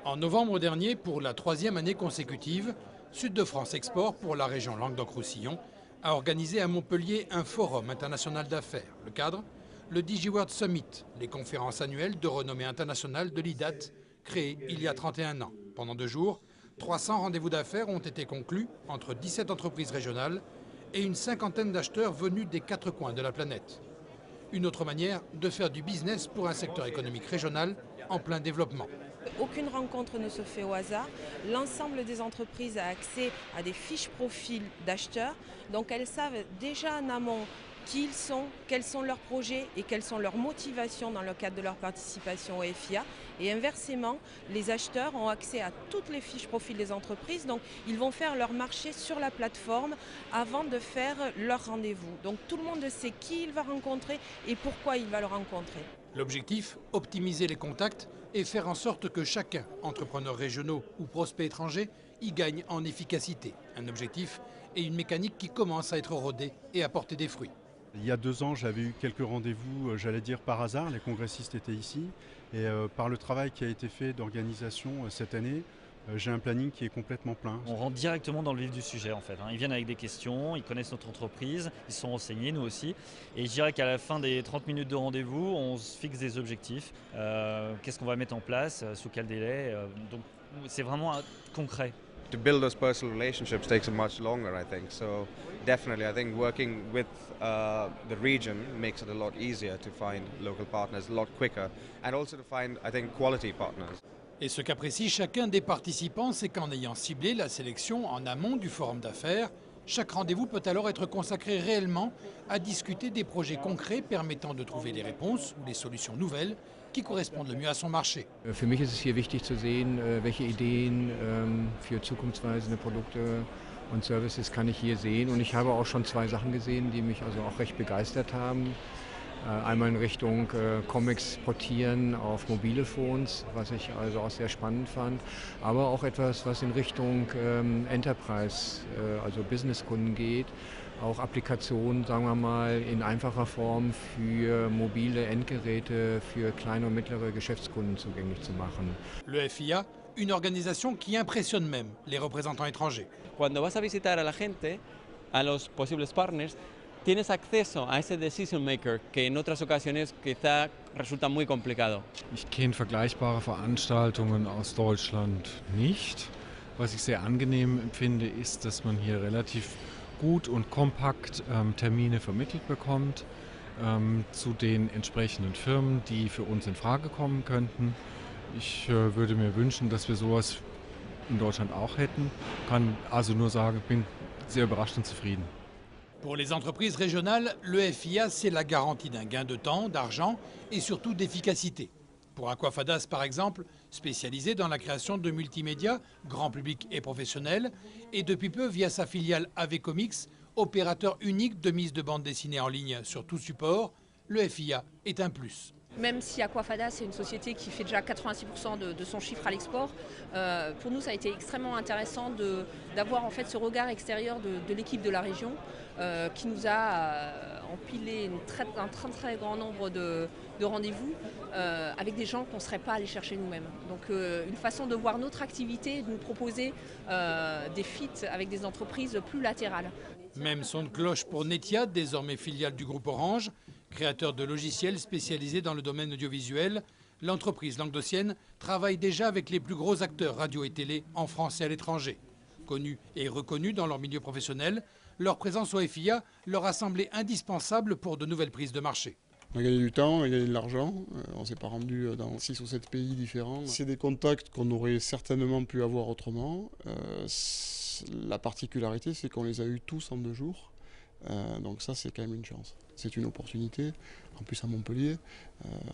En novembre dernier, pour la troisième année consécutive, Sud de France Export, pour la région Languedoc-Roussillon, a organisé à Montpellier un forum international d'affaires. Le cadre, le DigiWorld Summit, les conférences annuelles de renommée internationale de l'IDAT, créées il y a 31 ans. Pendant 2 jours, 300 rendez-vous d'affaires ont été conclus entre 17 entreprises régionales et une cinquantaine d'acheteurs venus des 4 coins de la planète. Une autre manière de faire du business pour un secteur économique régional en plein développement. Aucune rencontre ne se fait au hasard. L'ensemble des entreprises a accès à des fiches profils d'acheteurs. Donc elles savent déjà en amont qui ils sont, quels sont leurs projets et quelles sont leurs motivations dans le cadre de leur participation au FIA. Et inversement, les acheteurs ont accès à toutes les fiches profils des entreprises. Donc ils vont faire leur marché sur la plateforme avant de faire leur rendez-vous. Donc tout le monde sait qui il va rencontrer et pourquoi il va le rencontrer. L'objectif, optimiser les contacts et faire en sorte que chacun, entrepreneurs régionaux ou prospects étrangers, y gagne en efficacité. Un objectif et une mécanique qui commence à être rodée et à porter des fruits. Il y a 2 ans, j'avais eu quelques rendez-vous, j'allais dire par hasard, les congressistes étaient ici. Et par le travail qui a été fait d'organisation cette année, j'ai un planning qui est complètement plein. On rentre directement dans le vif du sujet en fait. Ils viennent avec des questions, ils connaissent notre entreprise, ils sont renseignés, nous aussi. Et je dirais qu'à la fin des 30 minutes de rendez-vous, on se fixe des objectifs. Qu'est-ce qu'on va mettre en place, sous quel délai. Donc c'est vraiment concret. To build those personal relationships takes much longer, I think. So definitely, I think working with the region makes it a lot easier to find local partners, a lot quicker, and also to find, I think, quality partners. Et ce qu'apprécie chacun des participants, c'est qu'en ayant ciblé la sélection en amont du forum d'affaires, chaque rendez-vous peut alors être consacré réellement à discuter des projets concrets permettant de trouver les réponses ou les solutions nouvelles qui correspondent le mieux à son marché. Für mich ist es hier wichtig zu sehen, welche Ideen für zukunftsweisende Produkte und Services kann ich hier sehen. Und ich habe auch schon 2 Sachen gesehen, die mich also auch recht begeistert haben. Einmal in Richtung Comics portieren auf mobile Phones, was ich also auch sehr spannend fand, aber auch etwas, was in Richtung Enterprise, also Businesskunden geht, auch Applikationen, sagen wir mal, in einfacher Form für mobile Endgeräte für kleine und mittlere Geschäftskunden zugänglich zu machen. Le FIA, une organisation qui impressionne même les représentants étrangers. Cuando vas a visitar a la gente, a los posibles partners, tienes acceso a ese decision maker que en otras ocasiones quizá resulta muy complicado. Ich kenne vergleichbare Veranstaltungen aus Deutschland nicht. Was ich sehr angenehm empfinde, ist, dass man hier relativ gut und kompakt Termine vermittelt bekommt zu den entsprechenden Firmen, die für uns in Frage kommen könnten. Ich würde mir wünschen, dass wir sowas in Deutschland auch hätten. Kann also nur sagen, bin sehr überrascht und zufrieden. Pour les entreprises régionales, le FIA, c'est la garantie d'un gain de temps, d'argent et surtout d'efficacité. Pour Aquafadas, par exemple, spécialisé dans la création de multimédia, grand public et professionnel, et depuis peu via sa filiale AV Comics, opérateur unique de mise de bande dessinée en ligne sur tout support, le FIA est un plus. Même si Aquafada, c'est une société qui fait déjà 86% de son chiffre à l'export, pour nous, ça a été extrêmement intéressant d'avoir en fait ce regard extérieur de l'équipe de la région qui nous a empilé un très grand nombre de rendez-vous avec des gens qu'on ne serait pas allés chercher nous-mêmes. Donc une façon de voir notre activité, de nous proposer des feats avec des entreprises plus latérales. Même son de cloche pour Netia, désormais filiale du groupe Orange, créateur de logiciels spécialisés dans le domaine audiovisuel. L'entreprise languedocienne travaille déjà avec les plus gros acteurs radio et télé en France et à l'étranger. Connus et reconnus dans leur milieu professionnel, leur présence au FIA leur a semblé indispensable pour de nouvelles prises de marché. On a gagné du temps, on a gagné de l'argent, on ne s'est pas rendu dans 6 ou 7 pays différents. C'est des contacts qu'on aurait certainement pu avoir autrement. La particularité, c'est qu'on les a eus tous en 2 jours. Donc ça, c'est quand même une chance. C'est une opportunité, en plus à Montpellier,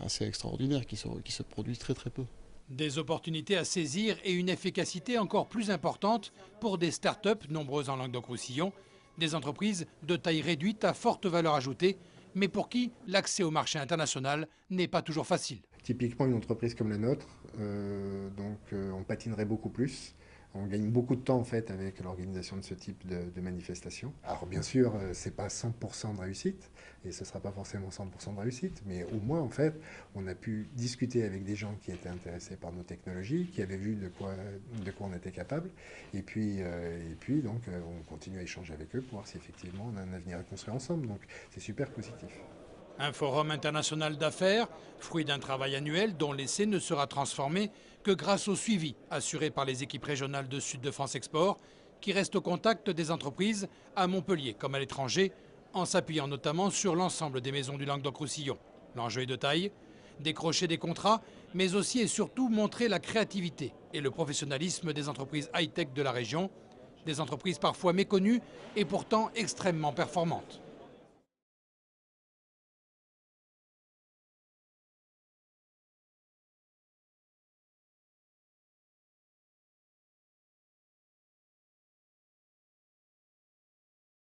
assez extraordinaire, qui se produit très peu. Des opportunités à saisir et une efficacité encore plus importante pour des start-up nombreuses en Languedoc-Roussillon, des entreprises de taille réduite à forte valeur ajoutée, mais pour qui l'accès au marché international n'est pas toujours facile. Typiquement une entreprise comme la nôtre, on patinerait beaucoup plus. On gagne beaucoup de temps en fait avec l'organisation de ce type de manifestations. Alors bien sûr, c'est pas 100% de réussite et ce sera pas forcément 100% de réussite, mais au moins en fait, on a pu discuter avec des gens qui étaient intéressés par nos technologies, qui avaient vu de quoi on était capable, et puis donc on continue à échanger avec eux pour voir si effectivement on a un avenir à construire ensemble. Donc c'est super positif. Un forum international d'affaires, fruit d'un travail annuel dont l'essai ne sera transformé que grâce au suivi assuré par les équipes régionales de Sud de France Export, qui restent au contact des entreprises à Montpellier comme à l'étranger, en s'appuyant notamment sur l'ensemble des maisons du Languedoc-Roussillon. L'enjeu est de taille, décrocher des contrats, mais aussi et surtout montrer la créativité et le professionnalisme des entreprises high-tech de la région, des entreprises parfois méconnues et pourtant extrêmement performantes.